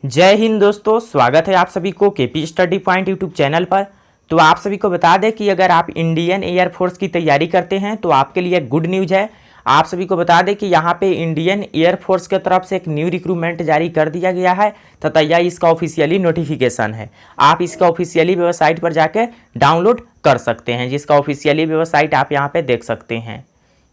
जय हिंद दोस्तों, स्वागत है आप सभी को KP study point YouTube channel पर। तो आप सभी को बता दें कि अगर आप इंडियन एयरफोर्स की तैयारी करते हैं तो आपके लिए गुड न्यूज़ है। आप सभी को बता दें कि यहाँ पे इंडियन एयरफोर्स की तरफ से एक न्यू रिक्रूटमेंट जारी कर दिया गया है तथा यह इसका ऑफिशियली नोटिफिकेशन है। आप इसका ऑफिशियली वेबसाइट पर जाकर डाउनलोड कर सकते हैं, जिसका ऑफिशियली वेबसाइट आप यहाँ पे देख सकते हैं।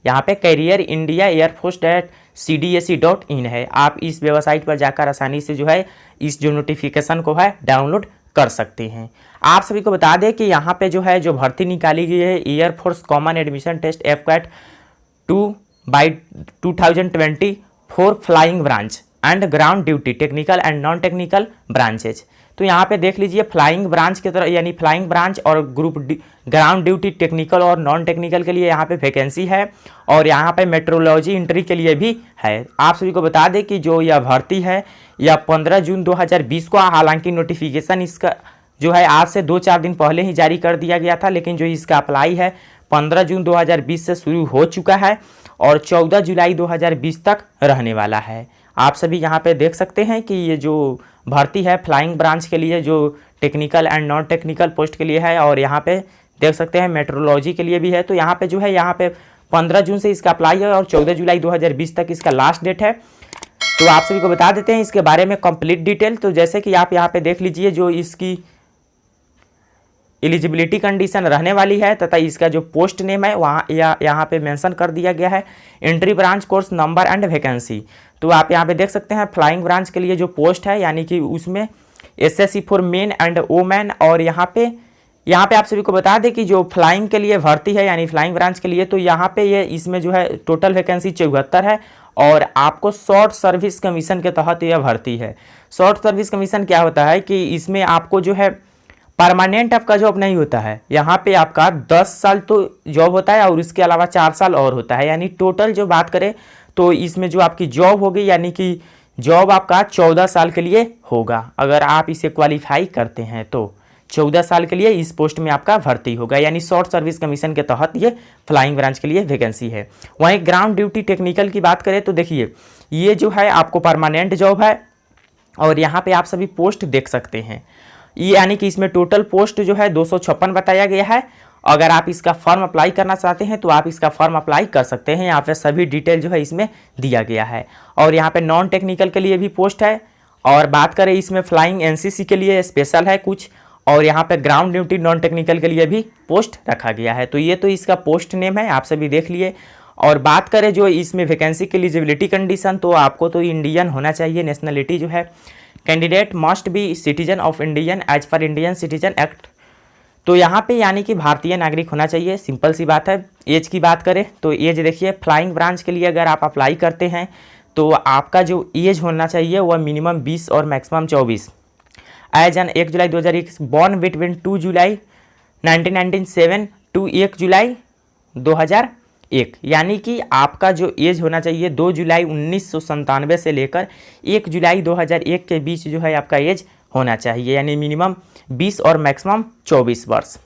यहाँ पे कैरियर इंडिया airforce.cdac.in है। आप इस वेबसाइट पर जाकर आसानी से जो है इस जो नोटिफिकेशन को है डाउनलोड कर सकते हैं। आप सभी को बता दें कि यहाँ पे जो है जो भर्ती निकाली गई है air force common admission test FCAT 2/2020 for flying branch and ground duty technical and non technical branches. तो यहाँ पे देख लीजिए फ्लाइंग ब्रांच की तरह यानी फ्लाइंग ब्रांच और ग्रुप ग्राउंड ड्यूटी टेक्निकल और नॉन टेक्निकल के लिए यहाँ पे वैकेंसी है और यहाँ पे मेट्रोलॉजी एंट्री के लिए भी है। आप सभी को बता दें कि जो यह भर्ती है यह 15 जून 2020 को, हालांकि नोटिफिकेशन इसका जो है आज से 2-4 दिन पहले ही जारी कर दिया गया था, लेकिन जो इसका अप्लाई है 15 जून 2020 से शुरू हो चुका है और 14 जुलाई 2020 तक रहने वाला है। आप सभी यहाँ पे देख सकते हैं कि ये जो भर्ती है फ्लाइंग ब्रांच के लिए जो technical and non technical post के लिए है और यहाँ पे देख सकते हैं मेट्रोलॉजी के लिए भी है। तो यहाँ पे जो है यहाँ पे 15 जून से इसका अप्लाई है और 14 जुलाई 2020 तक इसका लास्ट डेट है। तो आप सभी को बता देते हैं इसके बारे में कंप्लीट डिटेल। तो जैसे कि आप यहाँ पे देख लीजिए जो इसकी एलिजिबिलिटी कंडीशन रहने वाली है तथा इसका जो पोस्ट नेम है वहाँ यहाँ पे मेंशन कर दिया गया है, entry branch course number and vacancy. तो आप यहाँ पे देख सकते हैं फ्लाइंग ब्रांच के लिए जो पोस्ट है यानी कि उसमें SSC for main and women. और यहाँ पे आप सभी को बता दें कि जो फ्लाइंग के लिए भर्ती है यानी फ्लाइंग ब्रांच के लिए, तो यहाँ पे ये इसमें जो है टोटल वैकेंसी 74 है और आपको शॉर्ट सर्विस कमीशन के तहत यह भर्ती है। शॉर्ट सर्विस कमीशन क्या होता है कि इसमें आपको जो है परमानेंट आपका जॉब नहीं होता है, यहाँ पे आपका 10 साल तो जॉब होता है और उसके अलावा 4 साल और होता है, यानी टोटल जो बात करें तो इसमें जो आपकी जॉब होगी यानी कि जॉब आपका 14 साल के लिए होगा। अगर आप इसे क्वालिफाई करते हैं तो 14 साल के लिए इस पोस्ट में आपका भर्ती होगा, यानी शॉर्ट सर्विस कमीशन के तहत ये फ्लाइंग ब्रांच के लिए वैकेंसी है। वहीं ग्राउंड ड्यूटी टेक्निकल की बात करें तो देखिए ये जो है आपको परमानेंट जॉब है और यहाँ पे आप सभी पोस्ट देख सकते हैं। ये यानी कि इसमें टोटल पोस्ट जो है 256 बताया गया है। अगर आप इसका फॉर्म अप्लाई करना चाहते हैं तो आप इसका फॉर्म अप्लाई कर सकते हैं। यहाँ पे सभी डिटेल जो है इसमें दिया गया है और यहाँ पे नॉन टेक्निकल के लिए भी पोस्ट है। और बात करें इसमें फ्लाइंग NCC के लिए स्पेशल है कुछ, और यहाँ पे ग्राउंड ड्यूटी नॉन टेक्निकल के लिए भी पोस्ट रखा गया है। तो ये तो इसका पोस्ट नेम है, आप सभी देख लिए। और बात करें जो इसमें वैकेंसी की एलिजिबिलिटी कंडीशन, तो आपको तो इंडियन होना चाहिए, नेशनलिटी जो है candidate must be citizen of Indian as per Indian citizen act. तो यहाँ पे यानी कि भारतीय नागरिक होना चाहिए, सिंपल सी बात है। एज की बात करें तो एज देखिए फ्लाइंग ब्रांच के लिए अगर आप अप्लाई करते हैं तो आपका जो एज होना चाहिए वह मिनिमम 20 और maximum 24। As on 1 July 2001 born between 2 July 1997 to 1 July 2001, यानी कि आपका जो एज होना चाहिए 2 जुलाई 1997 से लेकर 1 जुलाई 2001 के बीच जो है आपका एज होना चाहिए, यानी मिनिमम 20 और मैक्सिमम 24 वर्ष।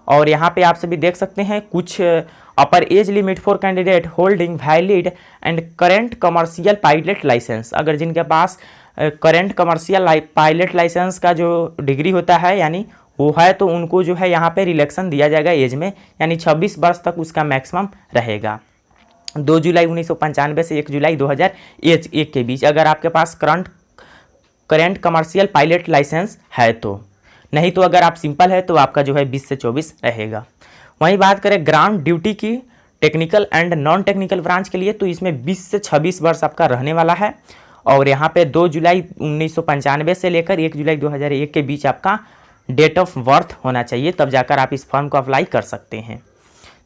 और यहाँ पे आप सभी देख सकते हैं कुछ upper age limit for candidate holding valid and current commercial pilot license. अगर जिनके पास करेंट कमर्शियल पायलट लाइसेंस का जो डिग्री होता है यानी वो है, तो उनको जो है यहाँ पे रिलैक्सन दिया जाएगा एज में, यानी 26 वर्ष तक उसका मैक्सिमम रहेगा 2 जुलाई 1995 से 1 जुलाई 2001 के बीच, अगर आपके पास करेंट कमर्शियल पायलट लाइसेंस है तो। नहीं तो अगर आप सिंपल है तो आपका जो है 20 से 24 रहेगा। वहीं बात करें ग्राउंड ड्यूटी की technical and non technical branch के लिए, तो इसमें 20 से 26 वर्ष आपका रहने वाला है और यहाँ पे 2 जुलाई 1995 से लेकर 1 जुलाई 2001 के बीच आपका डेट ऑफ बर्थ होना चाहिए, तब जाकर आप इस फॉर्म को अप्लाई कर सकते हैं।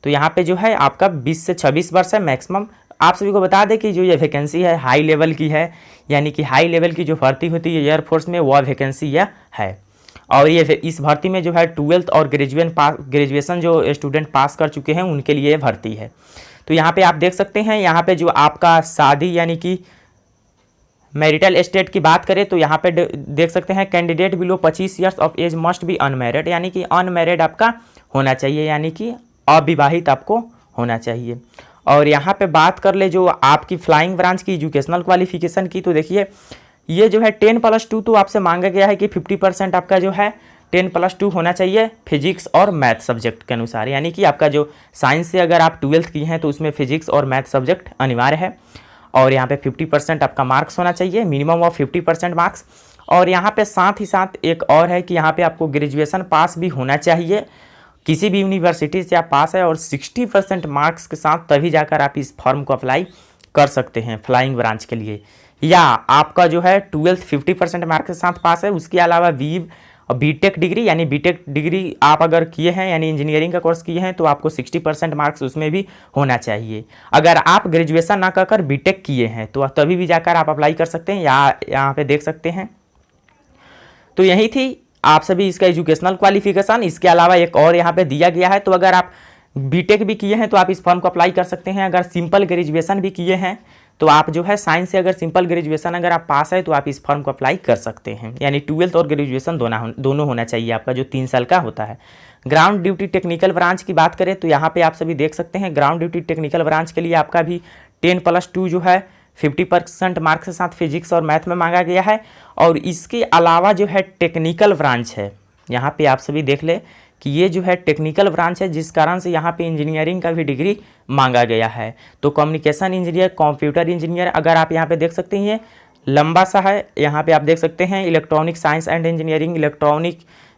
तो यहाँ पे जो है आपका 20 से 26 वर्ष है मैक्सिमम। आप सभी को बता दें कि जो ये वैकेंसी है हाई लेवल की है, यानी कि हाई लेवल की जो भर्ती होती है एयरफोर्स में वह वैकेंसी यह है। और ये इस भर्ती में जो है 12th और ग्रेजुएशन जो स्टूडेंट पास कर चुके हैं उनके लिए भर्ती है। तो यहाँ पे आप देख सकते हैं, यहाँ पे जो आपका शादी यानी कि मैरिटल स्टेट की बात करें तो यहाँ पे देख सकते हैं candidate below 25 years of age must be unmarried, यानी कि अनमैरिड आपका होना चाहिए, यानी कि अविवाहित आपको होना चाहिए। और यहाँ पे बात कर ले जो आपकी फ्लाइंग ब्रांच की एजुकेशनल क्वालिफिकेशन की, तो देखिए ये जो है 10+2 तो आपसे मांगा गया है कि 50% आपका जो है 10+2 होना चाहिए फिजिक्स और मैथ सब्जेक्ट के अनुसार, यानी कि आपका जो साइंस से अगर आप 12th की हैं तो उसमें फिजिक्स और मैथ सब्जेक्ट अनिवार्य है। और यहाँ पे 50% आपका मार्क्स होना चाहिए, मिनिमम ऑफ 50% मार्क्स। और यहाँ पे साथ ही साथ एक और है कि यहाँ पे आपको ग्रेजुएशन पास भी होना चाहिए, किसी भी यूनिवर्सिटी से आप पास है और 60% मार्क्स के साथ तभी जाकर आप इस फॉर्म को अप्लाई कर सकते हैं फ्लाइंग ब्रांच के लिए। या आपका जो है 12th 50% मार्क्स के साथ पास है, उसके अलावा बीटेक डिग्री यानी बीटेक डिग्री आप अगर किए हैं यानी इंजीनियरिंग का कोर्स किए हैं तो आपको 60% मार्क्स उसमें भी होना चाहिए। अगर आप ग्रेजुएशन ना कर बीटेक किए हैं तो तभी भी जाकर आप अप्लाई कर सकते हैं, यहाँ पे देख सकते हैं। तो यही थी आप सभी इसका एजुकेशनल क्वालिफिकेशन। इसके अलावा एक और यहाँ पे दिया गया है, तो अगर आप बीटेक भी किए हैं तो आप इस फॉर्म को अप्लाई कर सकते हैं। अगर सिंपल ग्रेजुएशन भी किए हैं तो आप जो है साइंस से अगर सिंपल ग्रेजुएशन अगर आप पास है तो आप इस फॉर्म को अप्लाई कर सकते हैं, यानी 12th और ग्रेजुएशन दोनों होना चाहिए आपका, जो 3 साल का होता है। ग्राउंड ड्यूटी टेक्निकल ब्रांच की बात करें तो यहाँ पे आप सभी देख सकते हैं ग्राउंड ड्यूटी टेक्निकल ब्रांच के लिए आपका भी 10+2 जो है 50% मार्क्स के साथ फिजिक्स और मैथ में मांगा गया है। और इसके अलावा जो है टेक्निकल ब्रांच है, यहाँ पे आप सभी देख ले कि ये जो है टेक्निकल ब्रांच है, जिस कारण से यहाँ पे इंजीनियरिंग का भी डिग्री मांगा गया है। तो कम्युनिकेशन इंजीनियर, कंप्यूटर इंजीनियर, अगर आप यहाँ पे देख सकते हैं ये लंबा सा है, यहाँ पे आप देख सकते हैं electronic science and engineering,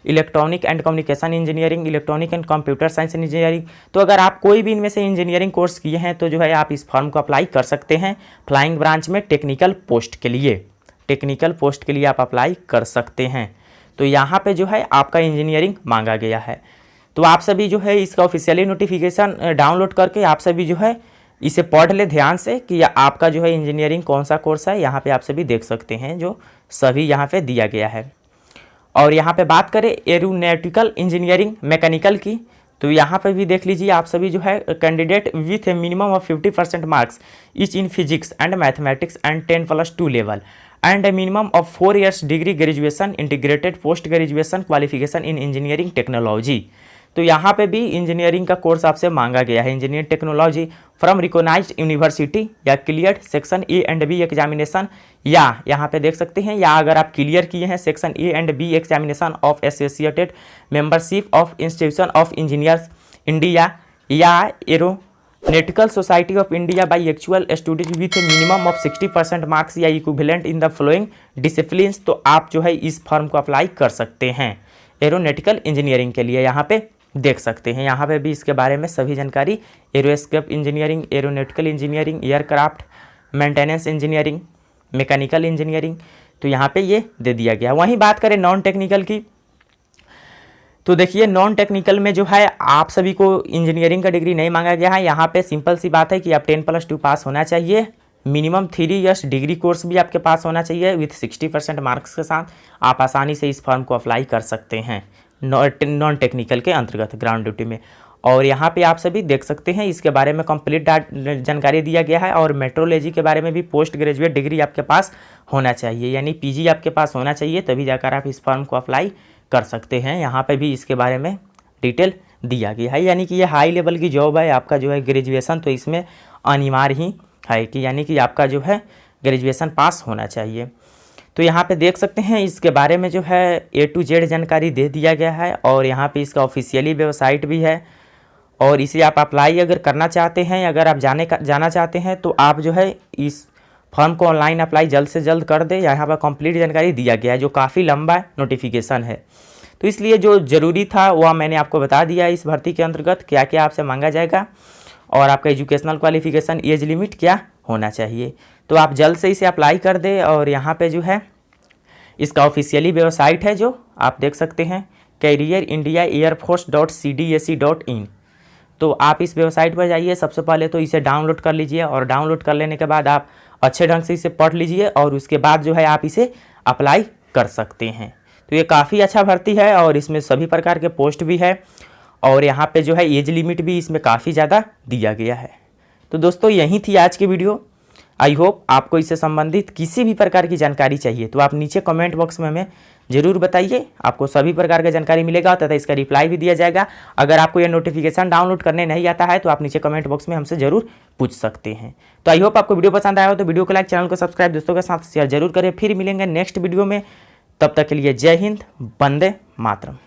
electronic and communication engineering, electronic and computer science engineering. तो अगर आप कोई भी इनमें से इंजीनियरिंग कोर्स किए हैं तो जो है आप इस फॉर्म को अप्लाई कर सकते हैं फ्लाइंग ब्रांच में टेक्निकल पोस्ट के लिए आप अप्लाई कर सकते हैं। तो यहाँ पे जो है आपका इंजीनियरिंग मांगा गया है। तो आप सभी जो है इसका ऑफिशियली नोटिफिकेशन डाउनलोड करके आप सभी जो है इसे पढ़ ले ध्यान से कि आपका जो है इंजीनियरिंग कौन सा कोर्स है, यहाँ पे आप सभी देख सकते हैं जो सभी यहाँ पे दिया गया है। और यहाँ पे बात करें एरोनॉटिकल इंजीनियरिंग मैकेनिकल की, तो यहाँ पे भी देख लीजिए आप सभी जो है candidate with A minimum of 50% marks etch in physics and mathematics and 10+2 level and a minimum of 4 years degree graduation integrated post graduation qualification in engineering technology। तो यहाँ पे भी इंजीनियरिंग का कोर्स आपसे मांगा गया है, engineering technology from recognised university या clear section A and B examination, या यहाँ पे देख सकते हैं, या अगर आप क्लियर किए हैं section A and B examination of associated membership of institution of engineers India या aeronautical society of India by actual studies with minimum of 60% marks या equivalent in the following disciplines, तो आप जो है इस फॉर्म को अप्लाई कर सकते हैं एरोनॉटिकल इंजीनियरिंग के लिए। यहाँ पे देख सकते हैं, यहाँ पे भी इसके बारे में सभी जानकारी, aerospace engineering, aeronautical engineering, aircraft maintenance engineering, mechanical engineering, तो यहाँ पे ये दे दिया गया। वहीं बात करें नॉन टेक्निकल की, तो देखिए नॉन टेक्निकल में जो है आप सभी को इंजीनियरिंग का डिग्री नहीं मांगा गया है। यहाँ पे सिंपल सी बात है कि आप 10+2 पास होना चाहिए, मिनिमम 3 इयर्स डिग्री कोर्स भी आपके पास होना चाहिए विथ 60% मार्क्स के साथ आप आसानी से इस फॉर्म को अप्लाई कर सकते हैं नॉन टेक्निकल के अंतर्गत ग्राउंड ड्यूटी में। और यहाँ पे आप सभी देख सकते हैं इसके बारे में कंप्लीट जानकारी दिया गया है। और मेट्रोलॉजी के बारे में भी पोस्ट ग्रेजुएट डिग्री आपके पास होना चाहिए, यानी पीजी आपके पास होना चाहिए, तभी जाकर आप इस फॉर्म को अप्लाई कर सकते हैं। यहाँ पे भी इसके बारे में डिटेल दिया गया है, यानी कि ये हाई लेवल की जॉब है, आपका जो है ग्रेजुएशन तो इसमें अनिवार्य ही है कि यानी कि आपका जो है ग्रेजुएशन पास होना चाहिए। तो यहाँ पे देख सकते हैं इसके बारे में जो है A to Z जानकारी दे दिया गया है। और यहाँ पे इसका ऑफिशियली वेबसाइट भी है, और इसे आप अप्लाई अगर करना चाहते हैं, अगर आप जाना चाहते हैं तो आप जो है इस फॉर्म को ऑनलाइन अप्लाई जल्द से जल्द कर दे। यहाँ पर कंप्लीट जानकारी दिया गया है, जो काफ़ी लंबा नोटिफिकेशन है, तो इसलिए जो ज़रूरी था वह मैंने आपको बता दिया। इस भर्ती के अंतर्गत क्या क्या आपसे मांगा जाएगा और आपका एजुकेशनल क्वालिफिकेशन, एज लिमिट क्या होना चाहिए, तो आप जल्द से इसे अप्लाई कर दे। और यहाँ पे जो है इसका ऑफिशियली वेबसाइट है जो आप देख सकते हैं, कैरियर इंडिया airforce.cdac.in। तो आप इस वेबसाइट पर जाइए, सबसे पहले तो इसे डाउनलोड कर लीजिए, और डाउनलोड कर लेने के बाद आप अच्छे ढंग से इसे पढ़ लीजिए, और उसके बाद जो है आप इसे अप्लाई कर सकते हैं। तो ये काफ़ी अच्छा भर्ती है, और इसमें सभी प्रकार के पोस्ट भी है, और यहाँ पे जो है एज लिमिट भी इसमें काफ़ी ज़्यादा दिया गया है। तो दोस्तों यही थी आज की वीडियो। आई होप आपको इससे संबंधित किसी भी प्रकार की जानकारी चाहिए तो आप नीचे कमेंट बॉक्स में हमें जरूर बताइए, आपको सभी प्रकार का जानकारी मिलेगा तथा इसका रिप्लाई भी दिया जाएगा। अगर आपको यह नोटिफिकेशन डाउनलोड करने नहीं आता है तो आप नीचे कमेंट बॉक्स में हमसे जरूर पूछ सकते हैं। तो आई होप आपको वीडियो पसंद आया हो तो वीडियो को लाइक, चैनल को सब्सक्राइब, दोस्तों के साथ शेयर जरूर करें। फिर मिलेंगे नेक्स्ट वीडियो में, तब तक के लिए जय हिंद, वंदे मातरम।